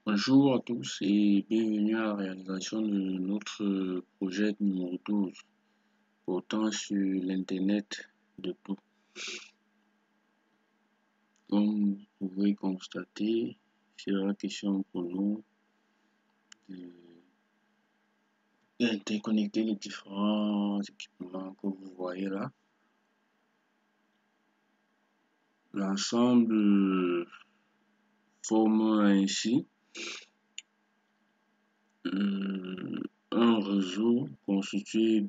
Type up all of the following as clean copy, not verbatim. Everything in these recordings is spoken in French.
Bonjour à tous et bienvenue à la réalisation de notre projet numéro 12 portant sur l'Internet de tout. Comme vous pouvez constater, il sera question pour nous d'interconnecter les différents équipements que vous voyez là. L'ensemble forme ainsi un réseau constitué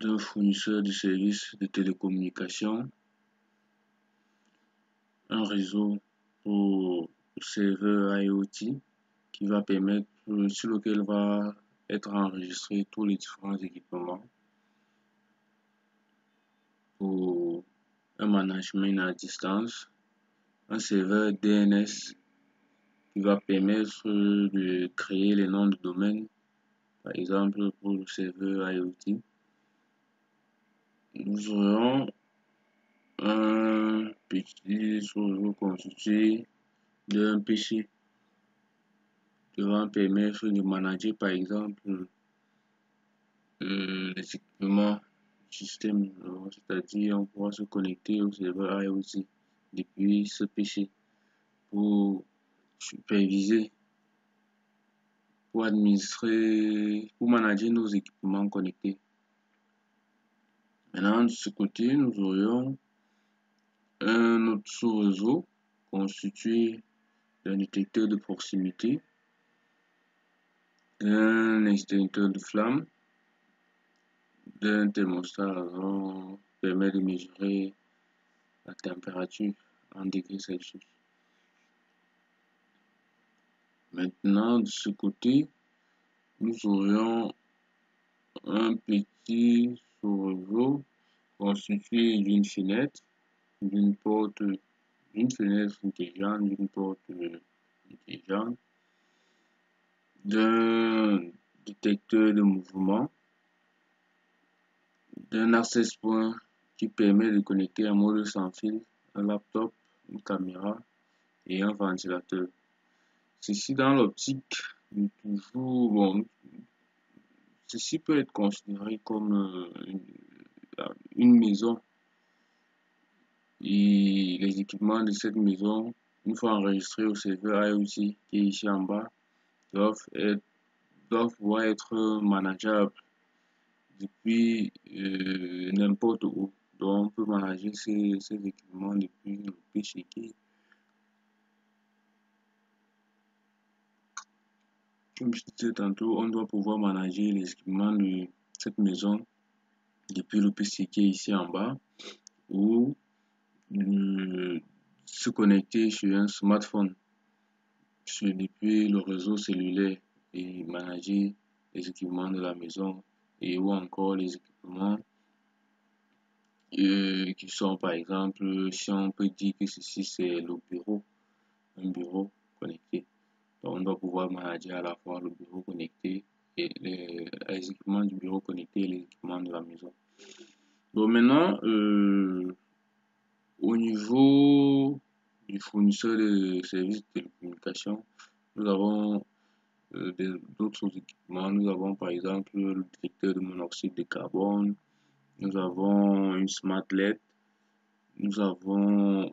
d'un fournisseur de services de télécommunications, un réseau pour serveur IoT qui va permettre, sur lequel va être enregistré tous les différents équipements pour un management à distance, un serveur DNS qui va permettre de créer les noms de domaine, par exemple pour le serveur IoT. Nous aurons un petit réseau constitué d'un PC qui va permettre de manager par exemple les équipements du système, c'est-à-dire on pourra se connecter au serveur IoT depuis ce PC pour superviser, pour administrer, pour manager nos équipements connectés. Maintenant, de ce côté, nous aurions un autre sous-réseau constitué d'un détecteur de proximité, d'un extincteur de flamme, d'un thermostat permet de mesurer la température en degrés Celsius. Maintenant, de ce côté, nous aurions un petit sous-réseau constitué d'une fenêtre, d'une porte, d'une fenêtre intelligente, d'une porte intelligente, d'un détecteur de mouvement, d'un access point qui permet de connecter en mode sans fil un laptop, une caméra et un ventilateur. Ceci dans l'optique de toujours, bon, ceci peut être considéré comme une maison et les équipements de cette maison, une fois enregistrés au serveur IoT qui est ici en bas, doivent pouvoir être manageables depuis n'importe où. Donc on peut manager ces équipements depuis le PC. Comme je disais tantôt, on doit pouvoir manager les équipements de cette maison depuis le PC qui est ici en bas ou se connecter sur un smartphone depuis le réseau cellulaire et manager les équipements de la maison et ou encore les équipements qui sont par exemple, si on peut dire que ceci c'est le bureau, un bureau connecté. Donc on doit pouvoir manager à la fois le bureau connecté et les équipements du bureau connecté et les équipements de la maison. Donc maintenant, au niveau du fournisseur de services de télécommunication, nous avons d'autres équipements. Nous avons par exemple le détecteur de monoxyde de carbone, nous avons une smart LED, nous avons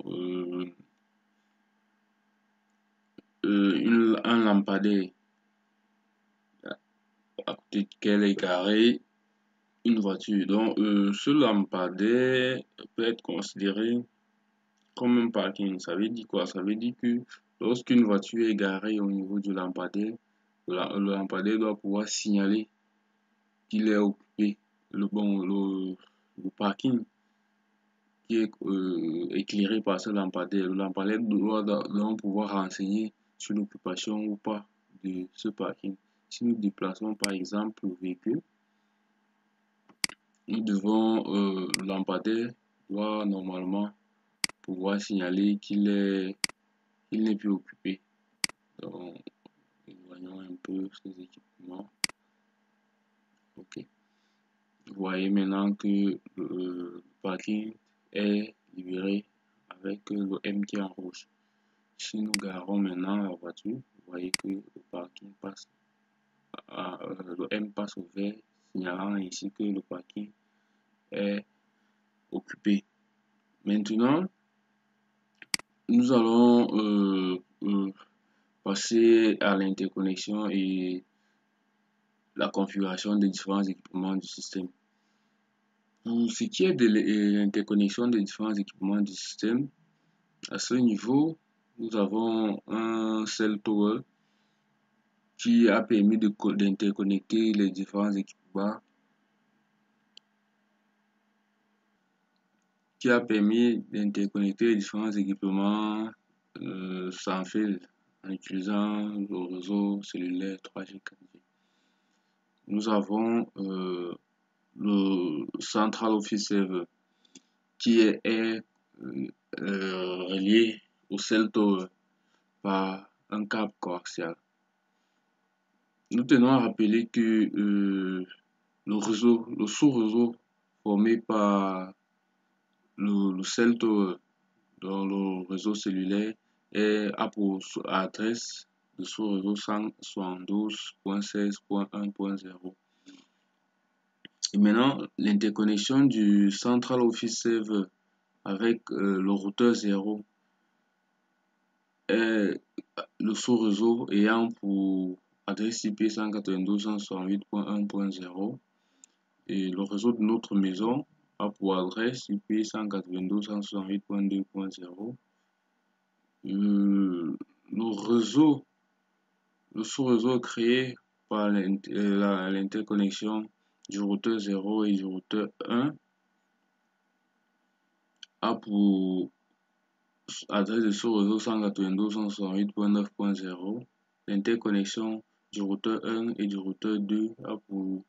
un lampadaire à côté duquel est garée une voiture. Donc ce lampadaire peut être considéré comme un parking. Ça veut dire quoi? Ça veut dire que lorsqu'une voiture est garée au niveau du lampadaire, le lampadaire doit pouvoir signaler qu'il est occupé. Le parking qui est éclairé par ce lampadaire. Le lampadaire doit donc pouvoir renseigner sur l'occupation ou pas de ce parking. Si nous déplaçons par exemple le véhicule, nous devons, le lampadaire doit normalement pouvoir signaler qu'il n'est plus occupé. Donc, voyons un peu ces équipements. Ok. Vous voyez maintenant que le parking est libéré avec le M qui est en rouge. Si nous garons maintenant la voiture, vous voyez que le parking passe, le M passe au vert, signalant ainsi que le parking est occupé. Maintenant, nous allons passer à l'interconnexion et la configuration des différents équipements du système. Pour ce qui est de l'interconnexion des différents équipements du système, à ce niveau, nous avons un cell tower qui a permis d'interconnecter les différents équipements, sans fil en utilisant le réseau cellulaire 3G 4G. Nous avons le Central Office Server qui est relié au cell tower par un câble coaxial. Nous tenons à rappeler que le sous-réseau formé par le cell tower dans le réseau cellulaire a pour adresse le sous-réseau 172.16.1.0. Et maintenant, l'interconnexion du Central Office Server avec le routeur 0 est le sous-réseau ayant pour adresse IP 192.168.1.0 et le réseau de notre maison a pour adresse IP 192.168.2.0. Le sous-réseau créé par l'interconnexion du routeur 0 et du routeur 1 a pour adresse de sous-réseau 192.168.9.0. L'interconnexion du routeur 1 et du routeur 2 a pour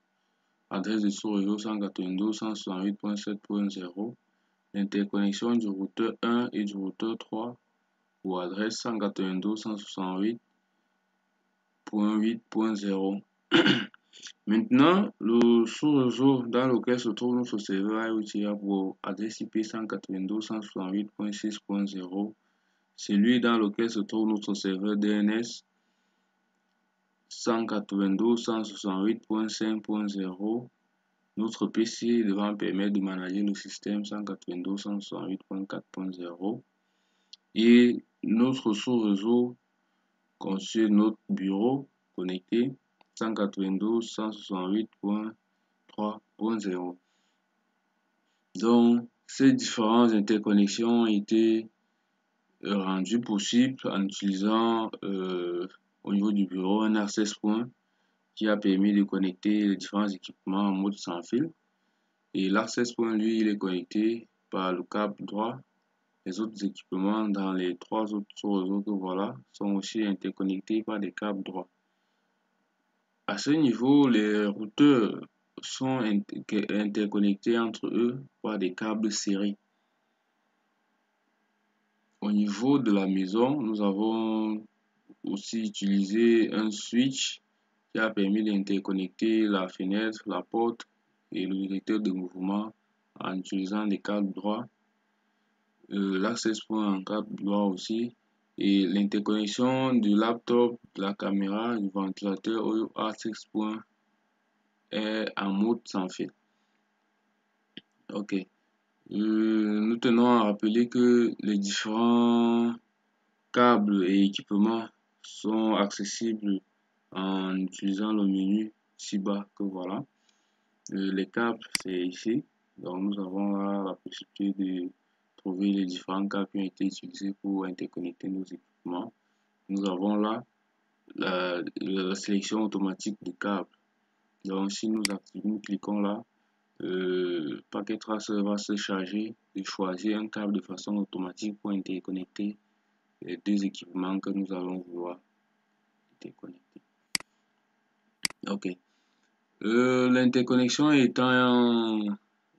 adresse de sous-réseau 192.168.7.0. L'interconnexion du routeur 1 et du routeur 3 pour adresse 192.168.8.0. Maintenant, le sous-réseau dans lequel se trouve notre serveur IoT a pour adresse IP 192.168.6.0. Celui dans lequel se trouve notre serveur DNS 192.168.5.0. Notre PC devant permettre de manager le système 192.168.4.0. Et notre sous-réseau conçu notre bureau connecté 192.168.3.0. Donc, ces différentes interconnexions ont été rendues possibles en utilisant au niveau du bureau un access point qui a permis de connecter les différents équipements en mode sans fil. Et l'access point, lui, il est connecté par le câble droit. Les autres équipements dans les trois autres sous-réseaux que voilà sont aussi interconnectés par des câbles droits. À ce niveau, les routeurs sont interconnectés entre eux par des câbles serrés. Au niveau de la maison, nous avons aussi utilisé un switch qui a permis d'interconnecter la fenêtre, la porte et le détecteur de mouvement en utilisant des câbles droits. L'access point en câble droit aussi. Et l'interconnexion du laptop, de la caméra, du ventilateur au access point est en mode sans fil. Ok. Nous tenons à rappeler que les différents câbles et équipements sont accessibles en utilisant le menu ci-bas que voilà. Les câbles, c'est ici. Donc nous avons là la possibilité de trouver les différents câbles qui ont été utilisés pour interconnecter nos équipements. Nous avons là la sélection automatique des câbles. Donc si nous cliquons là, Packet Tracer va se charger de choisir un câble de façon automatique pour interconnecter les deux équipements que nous allons vouloir interconnecter. Ok. L'interconnexion étant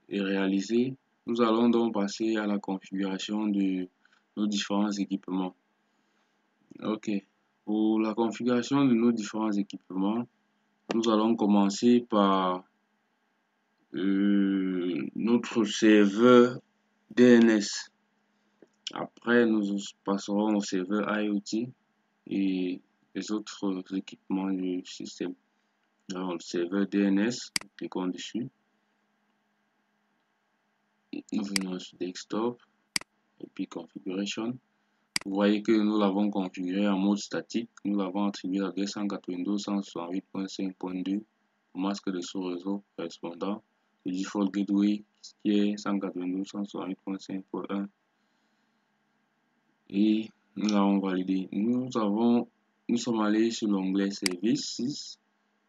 réalisée, nous allons donc passer à la configuration de nos différents équipements. Ok. Pour la configuration de nos différents équipements, nous allons commencer par notre serveur DNS. Après, nous passerons au serveur IoT et les autres équipements du système. Alors, le serveur DNS, cliquons dessus. Nous venons sur Desktop et puis Configuration. Vous voyez que nous l'avons configuré en mode statique. Nous l'avons attribué à 292.168.5.2 au masque de sous-réseau correspondant. Le default gateway qui est 192.168.5.1 et nous l'avons validé. Nous sommes allés sur l'onglet Services.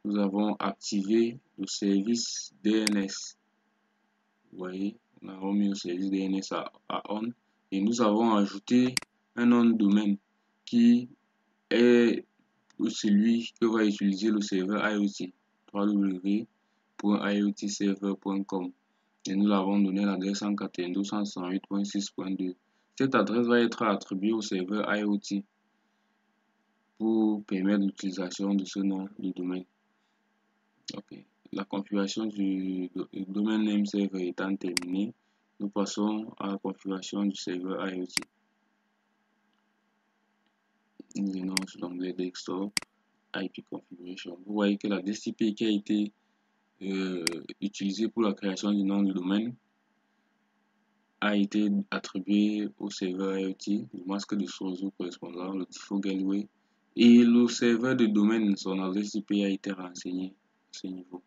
Nous avons activé le service DNS. Vous voyez, nous avons mis le service DNS à on et nous avons ajouté un nom de domaine qui est celui que va utiliser le serveur IoT, www.iotserver.com, et nous l'avons donné l'adresse 192.168.6.2. Cette adresse va être attribuée au serveur IoT pour permettre l'utilisation de ce nom de domaine. Ok. La configuration du domaine name server étant terminée, nous passons à la configuration du serveur IoT. Nous venons sur l'onglet Desktop, IP Configuration. Vous voyez que la DCP qui a été utilisée pour la création du nom du domaine a été attribuée au serveur IoT, le masque de sous-réseau correspondant, le default gateway, et le serveur de domaine, son adresse IP a été renseigné à ce niveau.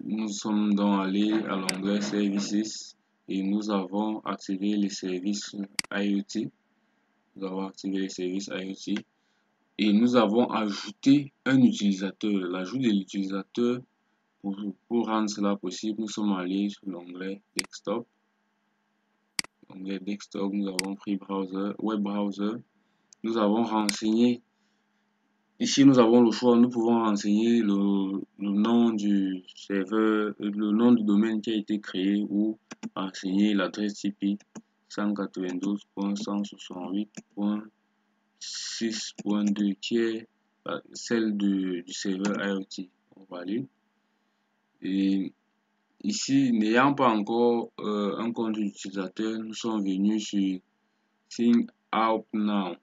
Nous sommes donc allés à l'onglet Services et nous avons activé les services IoT. Nous avons activé les services IoT et nous avons ajouté un utilisateur. L'ajout de l'utilisateur, pour rendre cela possible, nous sommes allés sur l'onglet Desktop. L'onglet Desktop, nous avons pris Browser, Web Browser. Nous avons renseigné. Ici, nous avons le choix, nous pouvons renseigner le nom du serveur, le nom du domaine qui a été créé ou renseigner l'adresse IP 192.168.6.2 qui est celle du serveur IoT. On va aller. Et ici, n'ayant pas encore un compte utilisateur, nous sommes venus sur Sign Up Now.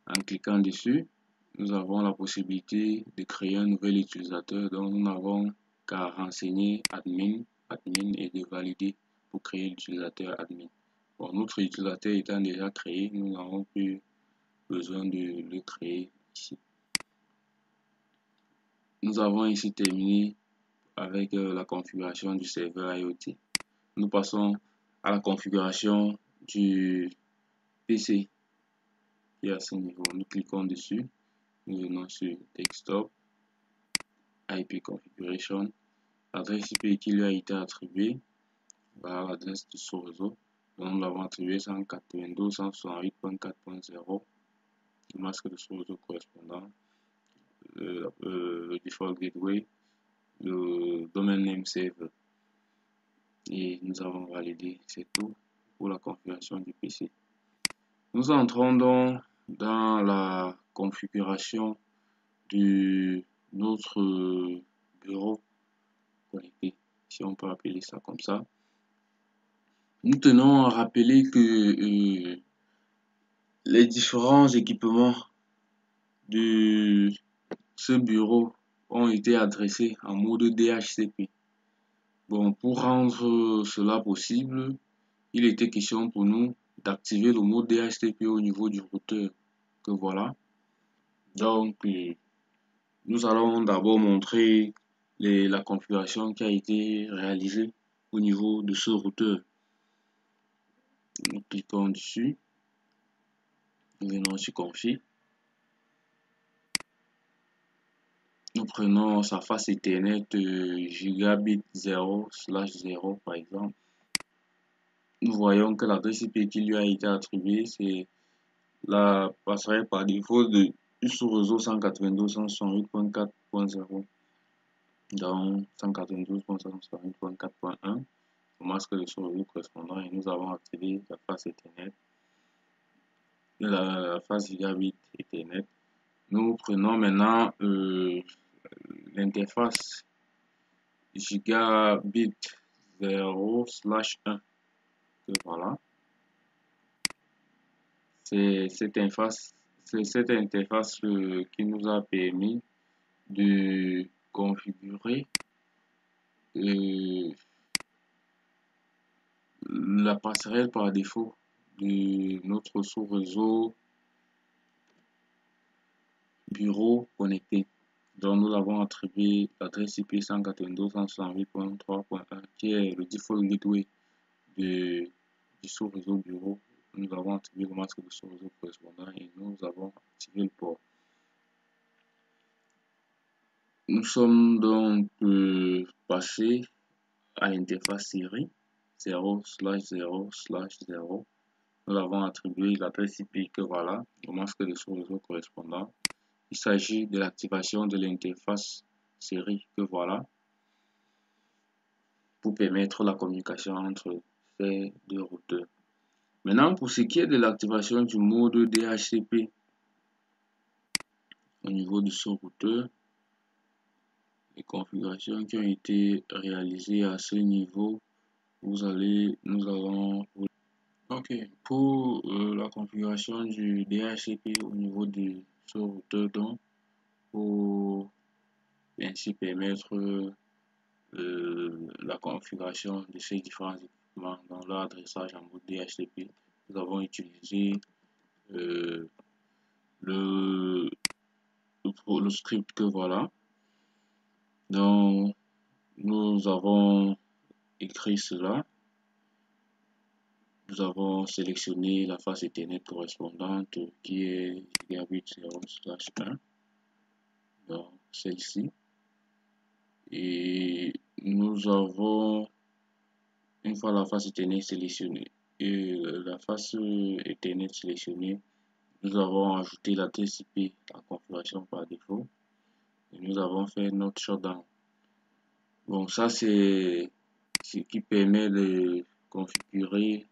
En cliquant dessus, nous avons la possibilité de créer un nouvel utilisateur, donc nous n'avons qu'à renseigner admin et de valider pour créer l'utilisateur admin. Bon, notre utilisateur étant déjà créé, nous n'avons plus besoin de le créer ici. Nous avons ici terminé avec la configuration du serveur IoT. Nous passons à la configuration du PC qui est à ce niveau. Nous cliquons dessus. Nous venons sur Desktop, IP Configuration, l'adresse IP qui lui a été attribuée, voilà l'adresse du sous-réseau. Nous l'avons attribué 192.168.4.0, le masque de sous-réseau correspondant, le default gateway, le domaine name server. Et nous avons validé, c'est tout pour la configuration du PC. Nous entrons donc dans la configuration de notre bureau connecté, si on peut appeler ça comme ça. Nous tenons à rappeler que les différents équipements de ce bureau ont été adressés en mode DHCP. Bon, pour rendre cela possible, il était question pour nous d'activer le mode DHCP au niveau du routeur. Que voilà. Donc, nous allons d'abord montrer la configuration qui a été réalisée au niveau de ce routeur. Nous cliquons dessus. Nous venons sur Config. Nous prenons sa face Ethernet gigabit 0/0 par exemple. Nous voyons que l'adresse IP qui lui a été attribuée, c'est la passerelle par défaut du sous-réseau 192.168.4.0. Dans 192.168.4.1, le masque de sous-réseau correspondant, et nous avons activé la face Ethernet, la face gigabit Ethernet. Nous prenons maintenant l'interface gigabit 0/1. que voilà. C'est cette interface qui nous a permis de configurer euh, la passerelle par défaut de notre sous-réseau bureau connecté. Donc nous avons attribué l'adresse IP 192.168.3.1 qui est le default gateway du sous-réseau bureau. Nous avons attribué le masque de sous-réseau correspondant et nous avons activé le port. Nous sommes donc passés à l'interface série 0/0/0. Nous avons attribué l'adresse IP que voilà, au masque de sous-réseau correspondant. Il s'agit de l'activation de l'interface série que voilà pour permettre la communication entre ces deux routeurs. Maintenant, pour ce qui est de l'activation du mode DHCP au niveau de ce routeur, les configurations qui ont été réalisées à ce niveau, nous allons. Ok, pour la configuration du DHCP au niveau de ce routeur, donc pour ainsi permettre la configuration de ces différents équipements dans leur adressage en mode DHCP, nous avons utilisé euh, le, le script que voilà. Donc, nous avons écrit cela. Nous avons sélectionné la face Ethernet correspondante qui est gigabit 0/1, donc celle-ci. Et nous avons, une fois la face Ethernet sélectionnée, nous avons ajouté l'adresse IP à configuration par défaut et nous avons fait notre shutdown. Bon, ça c'est ce qui permet de configurer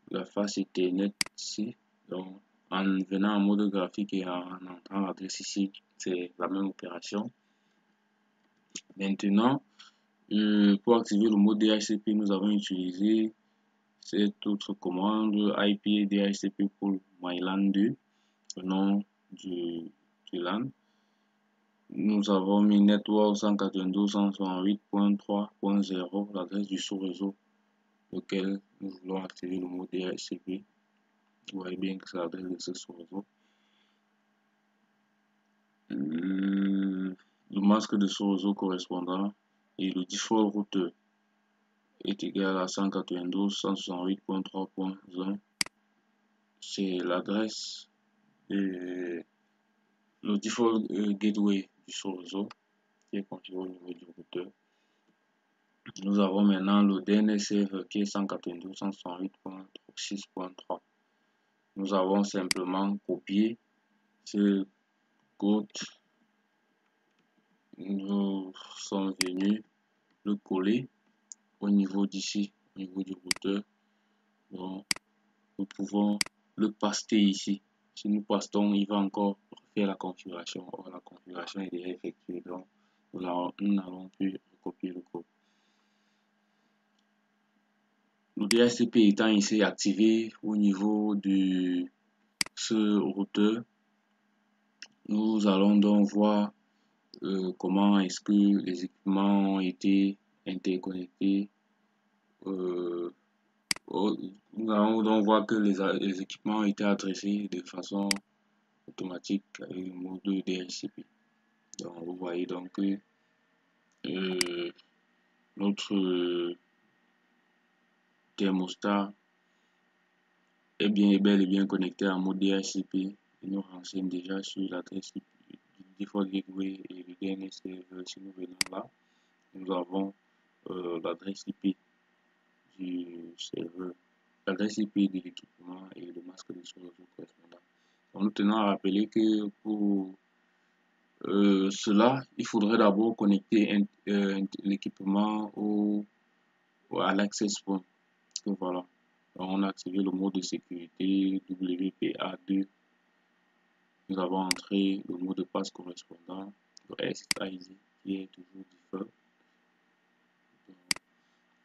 la face Ethernet ici. Donc, en venant en mode graphique et en entrant l'adresse ici, c'est la même opération. Maintenant, pour activer le mode DHCP, nous avons utilisé cette autre commande IP DHCP pour MyLAN 2, le nom du LAN. Nous avons mis network 192.168.3.0, l'adresse du sous-réseau auquel nous voulons activer le mode DHCP. Vous voyez bien que c'est l'adresse de ce sous-réseau. Le masque de sous-réseau correspondant et le default routeur est égal à 192.168.3.1. C'est l'adresse de le default gateway du sous-réseau qui est configuré au niveau du routeur. Nous avons maintenant le DNS server qui est 192.168.6.3. Nous avons simplement copié ce code. Nous sommes venus le coller au niveau d'ici, au niveau du routeur. Donc, nous pouvons le paster ici. Si nous pastons, il va encore faire la configuration. Or, la configuration est déjà effectuée. Donc, nous n'allons plus copier le code. Le DHCP étant ici activé au niveau de ce routeur, nous allons donc voir comment est-ce que les équipements ont été interconnectés. Nous allons donc voir que les équipements ont été adressés de façon automatique avec le mode DHCP. Donc vous voyez donc que notre thermostat est bel et bien connecté en mode DHCP et nous renseigne déjà sur l'adresse du default gateway et le DNS server. Si nous venons là, nous avons l'adresse IP du serveur, l'adresse IP de l'équipement et le masque de sous-réseau correspondant. Donc, nous tenons à rappeler que pour cela, il faudrait d'abord connecter l'équipement à l'access point. Donc, voilà. Donc, on a activé le mode de sécurité WPA2. Nous avons entré le mot de passe correspondant, le SID qui est toujours default.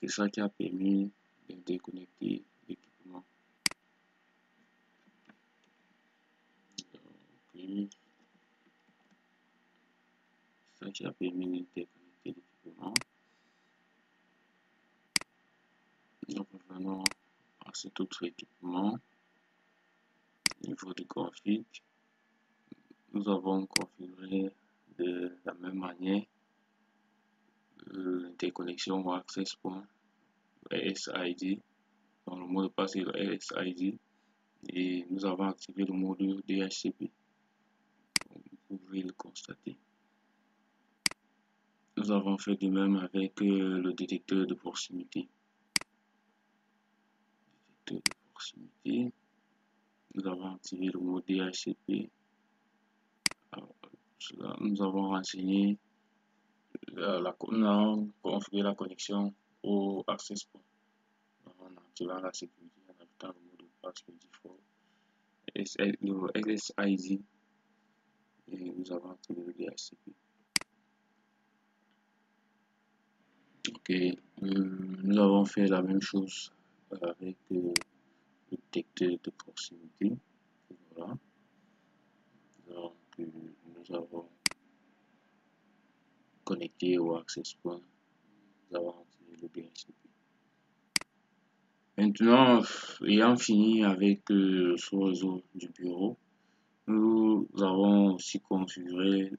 C'est ça qui a permis d'interconnecter l'équipement. qui a permis d'interconnecter l'équipement. Donc revenons à cet autre équipement. Niveau de config, nous avons configuré de la même manière l'interconnexion ou access point SID. Donc le mot de passe est le SID et nous avons activé le mode DHCP. Vous pouvez le constater. Nous avons fait de même avec le détecteur de proximité. Nous avons activé le mode DHCP. Nous avons renseigné nous avons configuré la connexion au access point. En activant la sécurité, en ajoutant le mot de passe, le default, le SSID, et nous avons activé le DHCP. Ok, nous avons fait la même chose avec le détecteur de proximité. Voilà. Donc, nous avons connecté au access point. Nous avons activé le DHCP. Maintenant, ayant fini avec le sous-réseau du bureau, nous avons aussi configuré,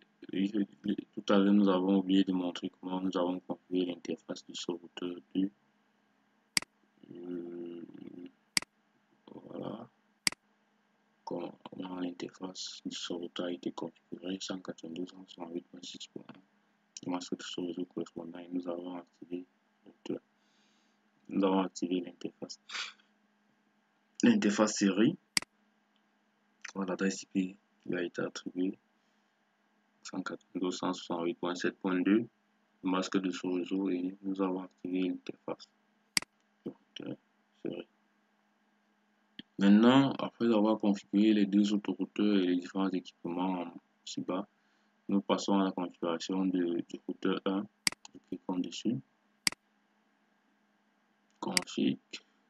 tout à l'heure nous avons oublié de montrer comment nous avons configuré l'interface du sous-routeur du voilà, comment l'interface du sous-routeur a été configurée 192.168.6.1. Le masque de sous-réseau correspondant et nous avons activé l'interface. L'interface série, l'adresse IP qui a été attribuée 192.168.7.2, le masque de sous-réseau et nous avons activé l'interface. Maintenant, après avoir configuré les deux autres routeurs et les différents équipements ci-bas, nous passons à la configuration du routeur 1. Nous cliquons dessus. Config.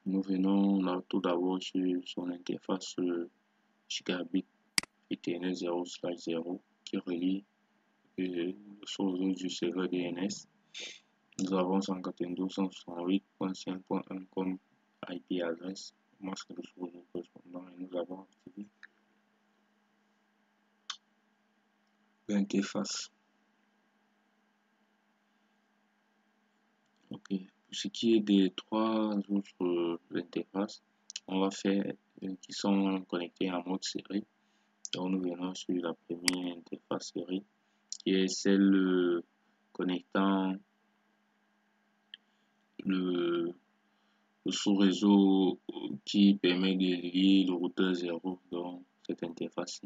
Nous venons là, tout d'abord sur son interface gigabit Ethernet 0/0 qui relie le sous-réseau du serveur DNS. Nous avons 192.168.5.1 comme IP adresse, masque de sous-réseau correspondant et nous avons activé l'interface. Ok, pour ce qui est des trois autres interfaces, on va faire qui sont connectés en mode série. Donc nous venons sur la première interface série qui est celle connectant le sous-réseau qui permet de lier le routeur 0 dans cette interface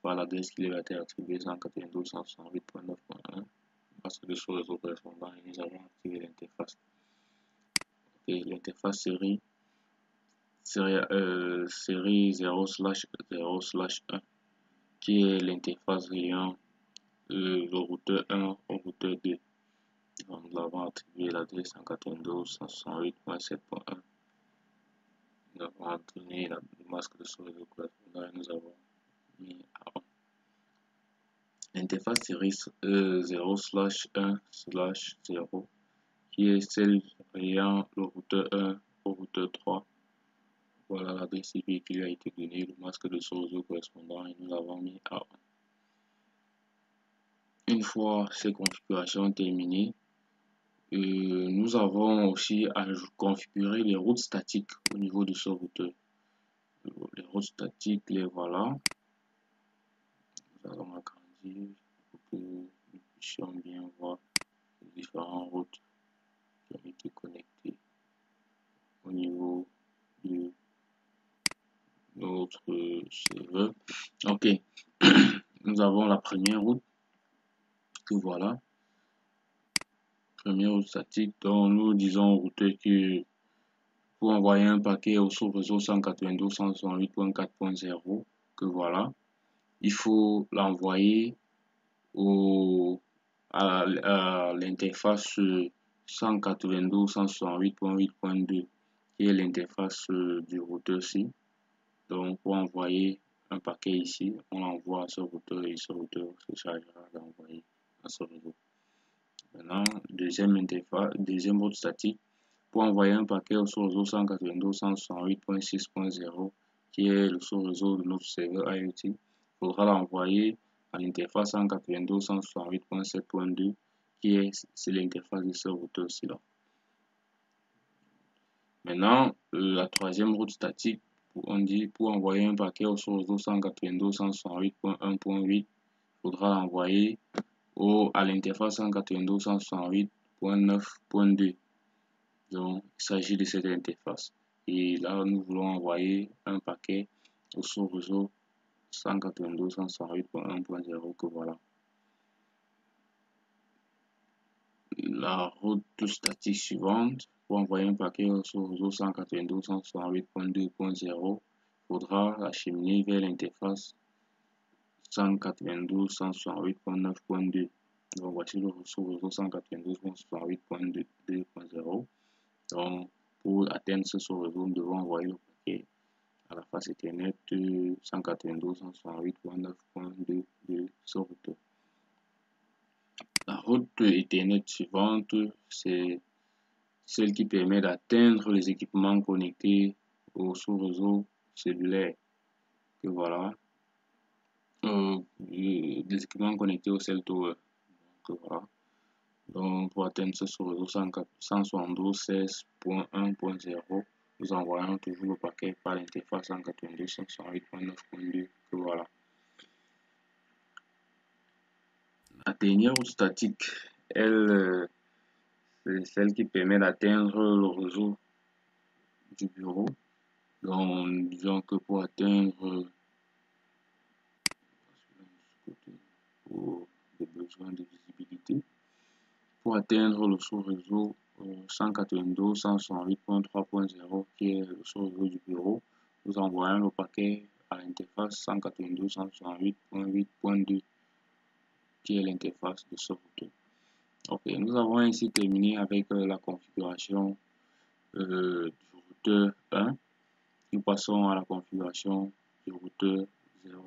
par l'adresse qui lui a été attribuée 192.168.9.1 parce que le sous-réseau correspondant et nous avons activé l'interface. Et l'interface série 0/0/1 qui est l'interface reliant le routeur 1 au routeur 2. Donc, nous avons attribué l'adresse 192.168.7.1. Nous avons entraîné le masque de sous-réseau correspondant et nous avons mis à on. L'interface série 0/1/0 qui est celle reliant le routeur 1 au routeur 3. Voilà l'adresse IP qui lui a été donnée, le masque de sous-réseau correspondant et nous avons mis à on. Une fois ces configurations terminées, nous avons aussi à configurer les routes statiques au niveau de ce routeur. Les routes statiques, les voilà. Nous allons agrandir pour que nous puissions bien voir les différentes routes qui ont été connectées au niveau de notre serveur. Ok, nous avons la première route que voilà. Première route statique dont nous disons au routeur que pour envoyer un paquet au sous-réseau 192.168.4.0 que voilà, il faut l'envoyer à l'interface 192.168.8.2 qui est l'interface du routeur-ci. Donc pour envoyer un paquet ici, on l'envoie à ce routeur et ce routeur se chargera d'envoyer à ce réseau. Maintenant, deuxième route statique. Pour envoyer un paquet au sous-réseau 192.168.6.0, qui est le sous-réseau de notre serveur IoT, il faudra l'envoyer à l'interface 192.168.7.2, qui est l'interface de ce routeur-ci là. Maintenant, la troisième route statique, on dit pour envoyer un paquet au sous-réseau 192.168.1.8, il faudra l'envoyer à l'interface 192.168.9.2. Donc, il s'agit de cette interface. Et là, nous voulons envoyer un paquet au sous-réseau 192.168.1.0 que voilà. La route statique suivante, pour envoyer un paquet au sous-réseau 192.168.2.0, il faudra acheminer vers l'interface 192.168.9.2. Donc, voici le sous-réseau 192.168.2.0. Donc, pour atteindre ce sous-réseau, nous devons envoyer le paquet à la face Ethernet 192.168.9.2 de ce routeur. La route Ethernet suivante, c'est celle qui permet d'atteindre les équipements connectés au sous-réseau cellulaire. Que voilà. Des équipements connectés au cell tower. Donc, voilà. Donc, pour atteindre ce sous-réseau 172.16.1.0, nous envoyons toujours le paquet par l'interface 192.168.9.2. Que voilà. La dernière route statique, elle, c'est celle qui permet d'atteindre le réseau du bureau. Donc, disons que pour atteindre pour des besoins de visibilité, pour atteindre le sous-réseau 192.168.3.0 qui est le sous-réseau du bureau, nous envoyons le paquet à l'interface 192.168.8.2 qui est l'interface de ce routeur. Ok, nous avons ainsi terminé avec la configuration du routeur 1. Nous passons à la configuration du routeur 0.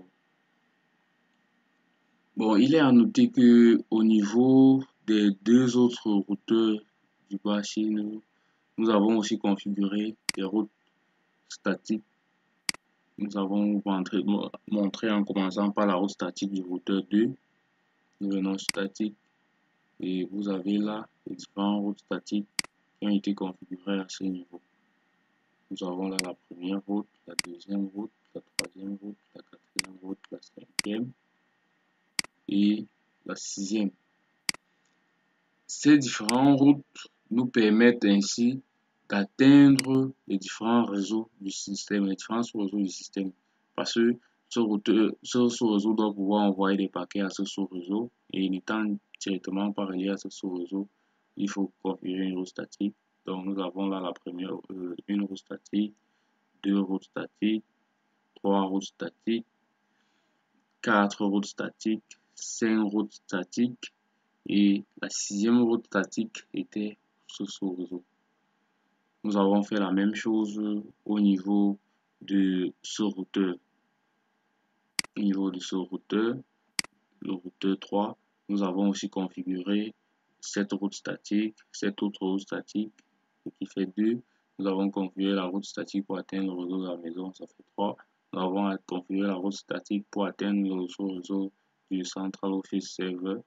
Bon, il est à noter que au niveau des deux autres routeurs du bas chez nous avons aussi configuré des routes statiques. Nous avons montré en commençant par la route statique du routeur 2. Nous venons statique et vous avez là les différentes routes statiques qui ont été configurées à ce niveau. Nous avons là la première route, la deuxième route, la troisième route, la quatrième route, la cinquième et la sixième. Ces différentes routes nous permettent ainsi d'atteindre les différents réseaux du système, les différents sous-réseaux du système. Parce que ce sous-réseau doit pouvoir envoyer des paquets à ce sous-réseau et n'étant directement pas relié à ce sous-réseau, il faut configurer une route statique. Donc nous avons là la première, une route statique, deux routes statiques, trois routes statiques, quatre routes statiques, cinq routes statiques et la sixième route statique était ce sous-réseau. Nous avons fait la même chose au niveau de ce routeur. Au niveau de ce routeur, le routeur 3, nous avons aussi configuré cette route statique, cette autre route statique, ce qui fait 2. Nous avons configuré la route statique pour atteindre le réseau de la maison, ça fait 3. Nous avons configuré la route statique pour atteindre le réseau du Central Office Server,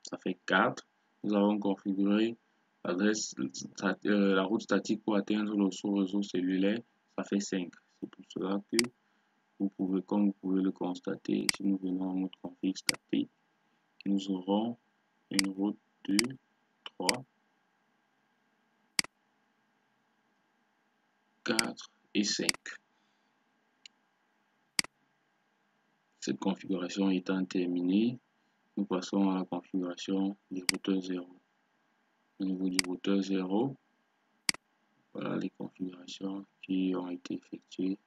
ça fait 4. Nous avons configuré la route statique pour atteindre le sous-réseau cellulaire, ça fait 5. C'est pour cela que comme vous pouvez le constater, si nous venons en mode config statique, nous aurons une route 2, 3, 4 et 5. Cette configuration étant terminée, nous passons à la configuration du routeur 0. Au niveau du routeur 0, voilà les configurations qui ont été effectuées.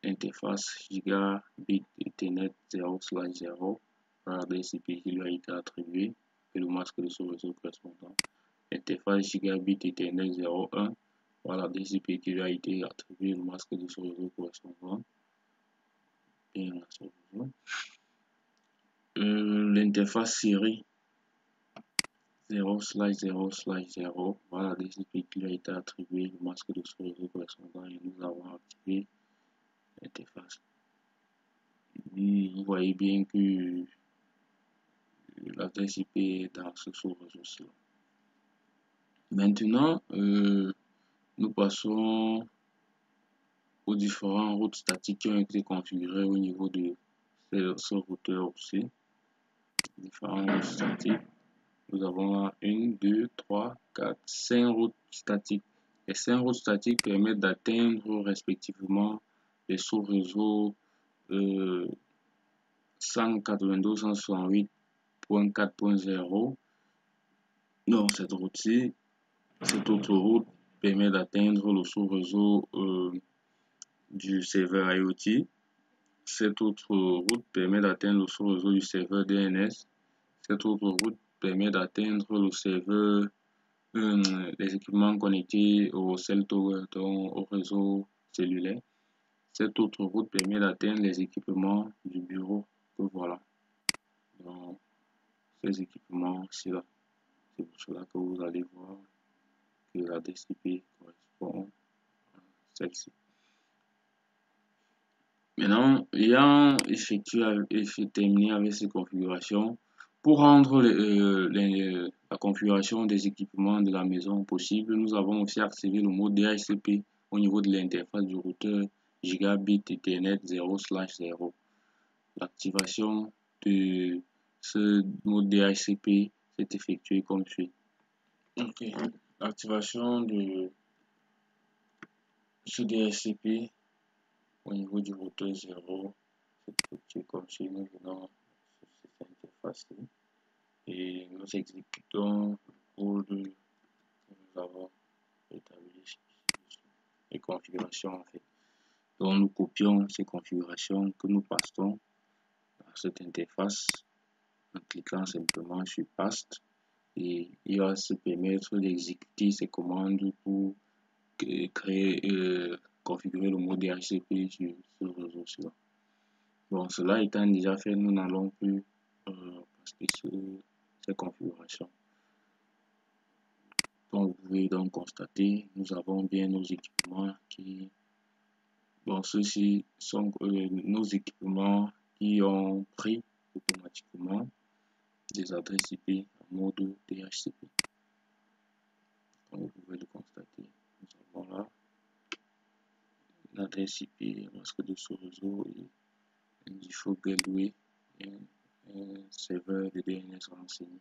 Interface gigabit Ethernet 0/0, voilà DCP qui lui a été attribué et le masque de sous-réseau correspondant. Interface gigabit Ethernet 0.1, voilà DCP qui lui a été attribué le masque de sous-réseau correspondant. Et l'interface série 0/0/0. Voilà, DHCP qui lui a été attribué le masque de ce réseau correspondant et nous avons activé l'interface. Vous voyez bien que l'adresse IP est dans ce sous-réseau-ci. Maintenant, nous passons aux différentes routes statiques qui ont été configurées au niveau de ce routeur aussi. Différentes routes statiques. Nous avons 1, 2, 3, 4, 5 routes statiques. Les 5 routes statiques permettent d'atteindre respectivement les sous-réseaux 192.168.4.0. Donc cette route-ci, cette autre route permet d'atteindre le sous-réseau du serveur IoT. Cette autre route permet d'atteindre le sous-réseau du serveur DNS. Cette autre route permet d'atteindre le serveur, les équipements connectés au cell tower, donc au réseau cellulaire. Cette autre route permet d'atteindre les équipements du bureau. Que voilà. Donc, ces équipements-ci là. C'est pour cela que vous allez voir que la DCP correspond à celle-ci. Maintenant, ayant terminé avec ces configurations, pour rendre la configuration des équipements de la maison possible, nous avons aussi activé le mode DHCP au niveau de l'interface du routeur Gigabit Ethernet 0/0. L'activation de ce mode DHCP s'est effectuée comme suit. Ok, l'activation de ce DHCP au niveau du routeur 0 s'est effectuée comme suit. Nous venons sur cette interface et nous exécutons le code que nous avons établi les configurations en fait. Donc nous copions ces configurations que nous passons dans cette interface en cliquant simplement sur Paste et il va se permettre d'exécuter ces commandes pour créer, configurer le mode DHCP sur ce réseau-ci. Bon, cela étant déjà fait, nous n'allons plus passer ces configurations. Donc, vous pouvez donc constater, nous avons bien nos équipements qui, bon, ceux-ci sont nos équipements qui ont pris automatiquement des adresses IP en mode DHCP. Comme vous pouvez le constater, nous avons là l'adresse IP, masque de ce réseau et un default gateway et un serveur de DNS renseigné.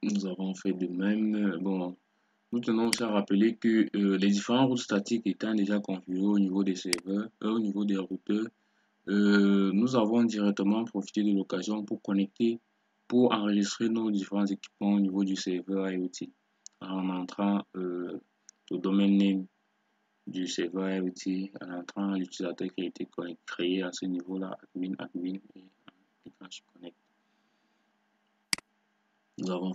Nous avons fait de même. Bon, nous tenons aussi à rappeler que les différentes routes statiques étant déjà configurées au niveau des serveurs, au niveau des routeurs, nous avons directement profité de l'occasion pour connecter, pour enregistrer nos différents équipements au niveau du serveur IoT en entrant au domaine name du serveur IoT, en entrant l'utilisateur qui a été créé à ce niveau-là, admin et en cliquant sur connect. Nous avons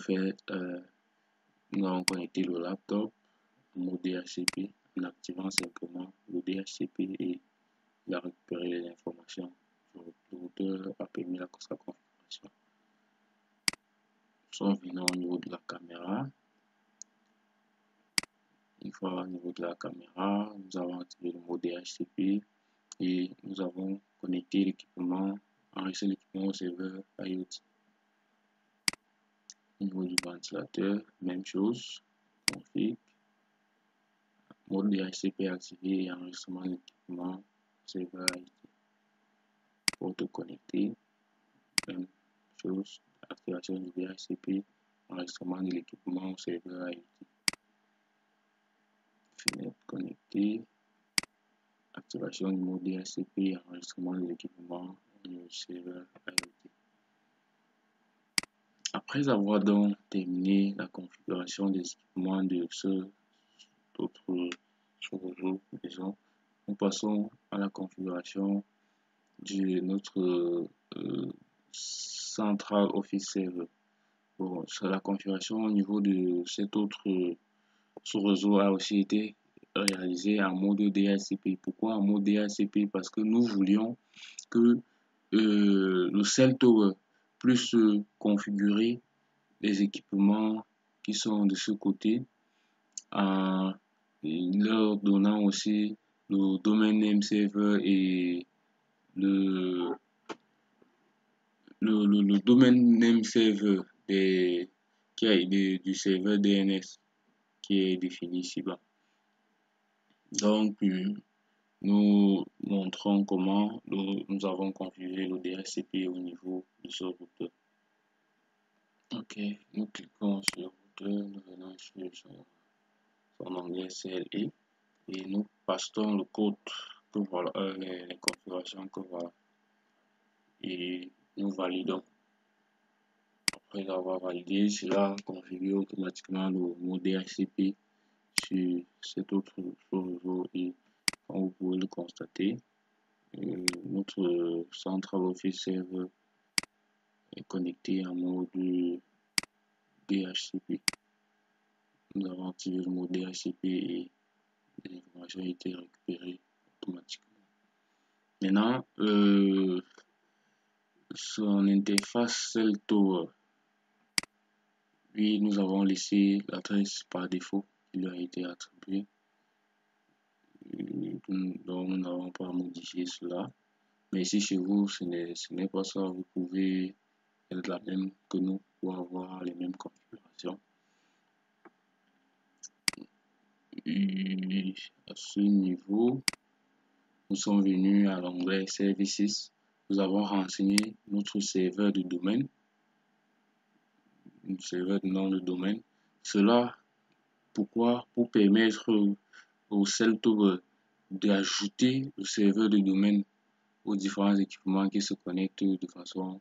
connecté le laptop en mode DHCP en activant simplement le DHCP et il a récupéré les informations. Le routeur a permis sa configuration. Nous sommes venus au niveau de la caméra. Une fois au niveau de la caméra, nous avons activé le mode DHCP et nous avons connecté l'équipement, enregistré l'équipement au serveur IoT. Au niveau du ventilateur, même chose, config, mode DHCP activé et enregistrement de l'équipement serveur IoT. Porte connecté, même chose, activation du DHCP, enregistrement de l'équipement au serveur IoT. Fenêtre connectée, activation du mode DHCP, enregistrement de l'équipement au serveur IoT. Après avoir donc terminé la configuration des équipements de ce autre réseau, disons, nous passons à la configuration de notre Central Office Server. Bon, la configuration au niveau de cet autre sous-réseau a aussi été réalisée en mode DHCP. Pourquoi en mode DHCP? Parce que nous voulions que le cell tower, plus configurer les équipements qui sont de ce côté en leur donnant aussi le domaine name server et le, le domaine name server du serveur DNS qui est défini ici-bas. Donc, nous montrons comment nous avons configuré le DHCP au niveau de ce routeur. Ok, nous cliquons sur le routeur, nous venons sur son onglet CLE et nous passons le code que voilà, les configurations que voilà. Et nous validons. Après avoir validé, cela configure automatiquement le mode DHCP sur cet autre réseau et comme vous pouvez le constater, notre Central Office Server est connecté en mode DHCP. Nous avons activé le mode DHCP et les informations ont été récupérées automatiquement. Maintenant, son interface CellTower, puis nous avons laissé l'adresse par défaut qui lui a été attribuée. Donc nous n'avons pas modifié cela. Mais si chez vous ce n'est pas ça, vous pouvez être la même que nous pour avoir les mêmes configurations. Et à ce niveau, nous sommes venus à l'onglet Services. Nous avons renseigné notre serveur de domaine, un serveur de nom de domaine. Cela, pourquoi? Pour permettre au CellTower d'ajouter le serveur de domaine aux différents équipements qui se connectent de façon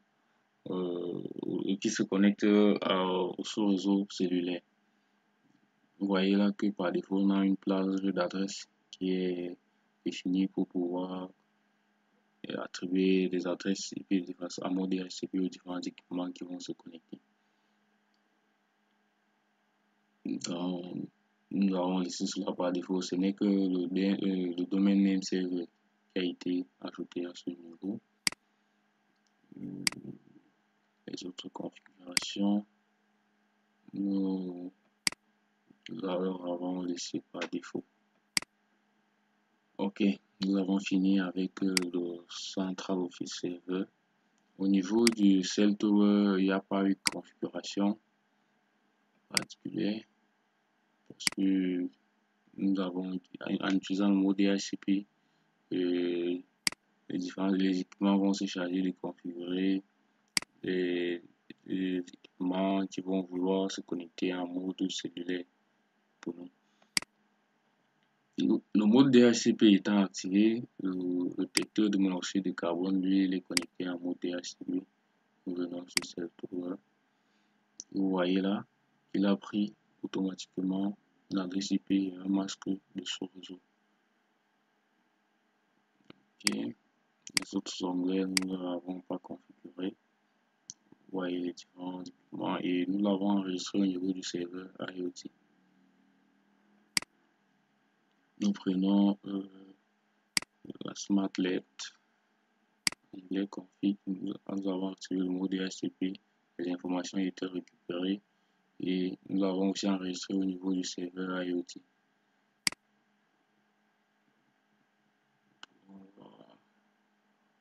qui se connectent au sous-réseau cellulaire. Vous voyez là que par défaut, on a une plage d'adresse qui est définie pour pouvoir attribuer des adresses IP de façon à mode DHCP aux différents équipements qui vont se connecter. Donc, nous avons laissé cela par défaut. Ce n'est que le domaine name server qui a été ajouté à ce niveau. Les autres configurations, nous avons laissé par défaut. Ok, nous avons fini avec le Central Office Server. Au niveau du CellTower, il n'y a pas eu de configuration particulière parce que nous avons, en utilisant le mode DHCP, les équipements vont se charger de configurer les équipements qui vont vouloir se connecter en mode cellulaire pour nous. Le mode DHCP étant activé, le détecteur de monoxyde de carbone, lui, il est connecté en mode DHCP. Nous venons sur CellTower. Vous voyez là qu'il a pris automatiquement l'adresse IP et un masque de ce réseau. Okay. Les autres onglets, nous ne l'avons pas configuré. Vous voyez les différents équipements et nous l'avons enregistré au niveau du serveur IoT. Nous prenons la SmartLED, onglet config, nous avons activé le mode DHCP, les informations ont été récupérées et nous l'avons aussi enregistré au niveau du serveur IoT.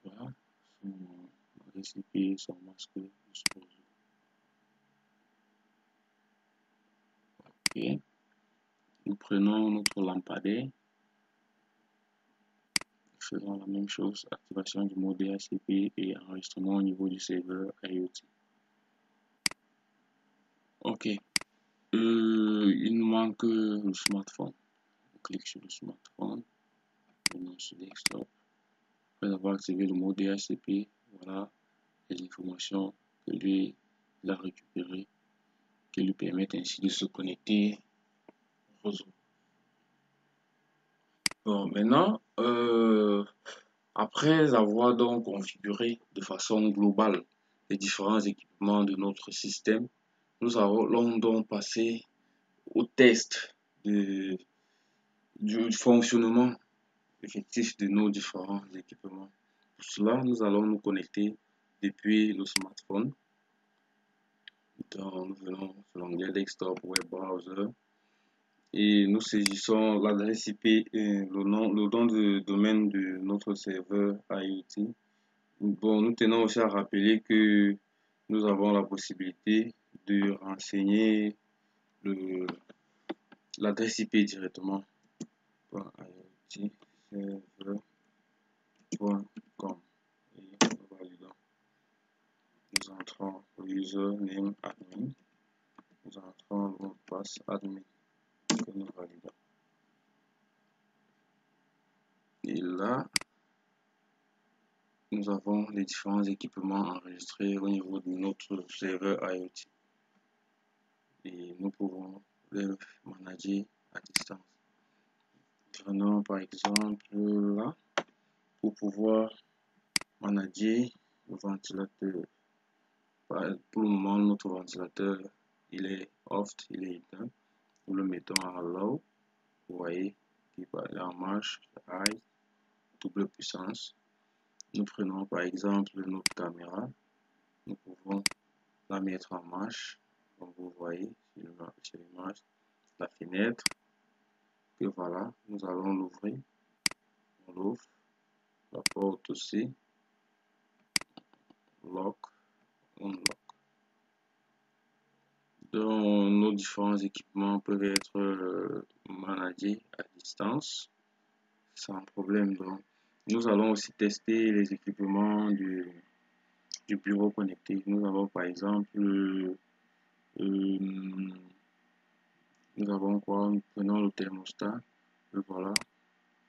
Voilà, son DHCP, son masque, ok. Nous prenons notre lampadaire. Faisons la même chose, activation du mode DHCP et enregistrement au niveau du serveur IoT. Ok, il nous manque le smartphone. On clique sur le smartphone, venons sur desktop. Après avoir activé le mode DHCP, voilà les informations que lui il a récupérées qui lui permettent ainsi de se connecter au réseau. Bon, maintenant, après avoir donc configuré de façon globale les différents équipements de notre système, nous allons donc passer au test du fonctionnement effectif de nos différents équipements. Pour cela, nous allons nous connecter depuis le smartphone. Donc, nous venons sur l'onglet Desktop Web Browser et nous saisissons l'adresse IP et le nom de domaine de notre serveur IoT. Bon, nous tenons aussi à rappeler que nous avons la possibilité de renseigner l'adresse IP directement. IoTserver.com et nous validons. Nous entrons le username admin. Nous entrons le mot de passe admin que nous validons. Et là, nous avons les différents équipements enregistrés au niveau de notre serveur IoT. Et nous pouvons les manager à distance. Prenons par exemple là, pour pouvoir manager le ventilateur. Pour le moment, notre ventilateur, il est off, il est éteint. Nous le mettons en low. Vous voyez qu'il est en marche, high, double puissance. Nous prenons par exemple notre caméra. Nous pouvons la mettre en marche. Comme vous voyez sur l'image, la fenêtre. Et voilà, nous allons l'ouvrir. On l'ouvre. La porte aussi. Lock, unlock. Donc, nos différents équipements peuvent être managés à distance sans problème. Donc, nous allons aussi tester les équipements du bureau connecté. Nous avons par exemple, nous avons quoi? Nous prenons le thermostat.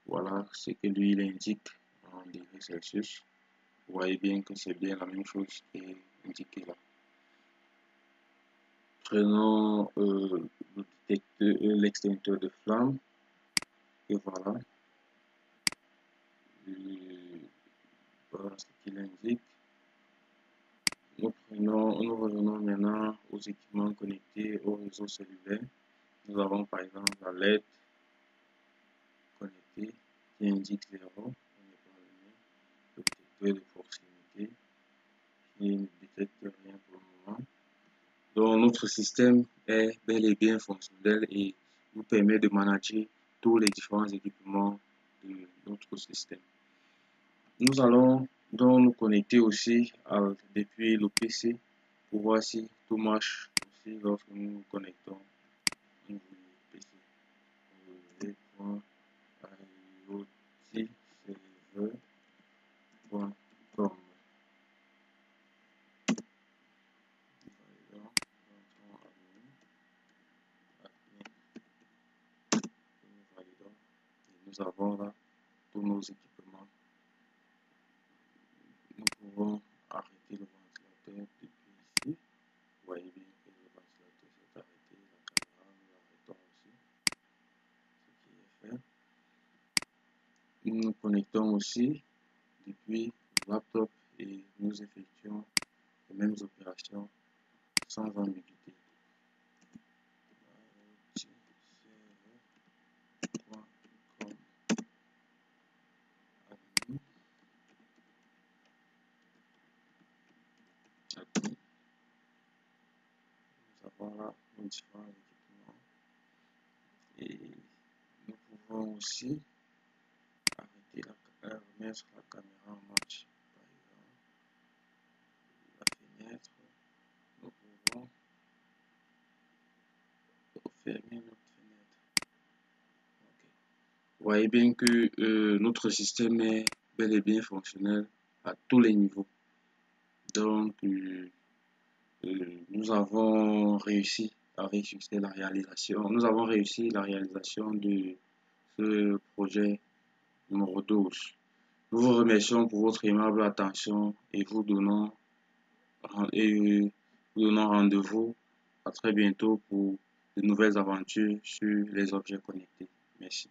Voilà ce que lui il indique en degrés Celsius. Vous voyez bien que c'est bien la même chose qui est indiqué là. Prenons l'extincteur de flamme et voilà. Voilà ce qu'il indique. Nous revenons maintenant aux équipements connectés au réseau cellulaire. Nous avons par exemple la LED connectée qui indique 0, le détecteur de proximité qui ne détecte rien pour le moment. Donc notre système est bel et bien fonctionnel et nous permet de manager tous les différents équipements de notre système. Nous allons donc nous connecter aussi depuis le PC pour voir si tout marche aussi lorsque nous nous connectons au niveau du PC. www.iotserver.com. Nous avons là tous nos équipements. Nous pouvons arrêter le ventilateur depuis ici. Vous voyez bien que le ventilateur s'est arrêté, la caméra, nous l'arrêtons aussi. Ce qui est fait. Nous nous connectons aussi depuis le laptop et nous effectuons les mêmes opérations sans ambiguïté. Nous avons là nos différents équipements et nous pouvons aussi arrêter remettre la caméra en marche. Par exemple, la fenêtre, nous pouvons fermer notre fenêtre. Okay. Vous voyez bien que notre système est bel et bien fonctionnel à tous les niveaux. Donc, nous avons réussi avec succès la réalisation. Nous avons réussi la réalisation de ce projet numéro 12. Nous vous remercions pour votre aimable attention et vous donnons rendez-vous à très bientôt pour de nouvelles aventures sur les objets connectés. Merci.